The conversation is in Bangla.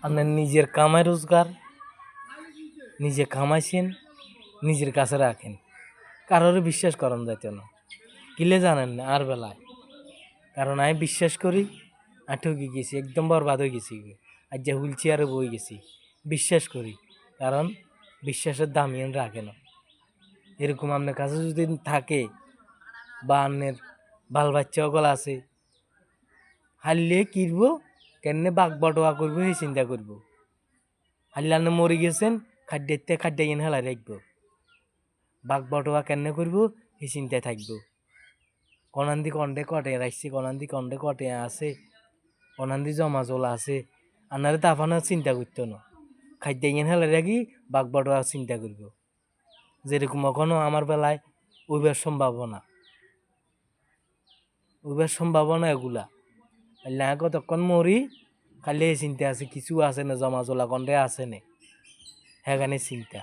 আপনার নিজের কামাই রোজগার নিজে কামাইছেন, নিজের কাছে রাখেন, কারোর বিশ্বাস করেন যাইতে না। কিলে জানেন না আর বেলায়, কারণ আমি বিশ্বাস করি আর ঠকে গেছি, একদম বরবাদ হয়ে গেছি, আর যে হুইল চেয়ারে বই গেছি। বিশ্বাস করি, কারণ বিশ্বাসের দামিয়ান রাখে না। এরকম আপনার কাছে যদি থাকে বা আপনার বাল বাচ্চা সকল আছে, হারলে কিনব কেন বাঘ বটোয়া করবো সেই চিন্তা করব। হারলে আপনি মরে গেছেন, খাদ্যতে খাদ্য এনে হেলাই রাখবো, বাঘ বটোয়া কেন করবো সেই চিন্তায় থাকবো। কনান্দি কন্ডে কটে রাখছি, কনান্দি কন্ডে কটে আছে, কনান্দি জমা জোলা আছে, আপনারা তাফানোর চিন্তা করতো না। খাদ্য এনে হেলাই রাখি বাঘ বটোয়া চিন্তা করব। যেরকম এখনো আমার বেলায় ওইবার সম্ভাবনা এগুলা। না কতক্ষণ মরি খালি এই চিন্তা আছে, কিছু আছে না, জমা জোলা কন্ডে আছে না, হ্যাঁ চিন্তা।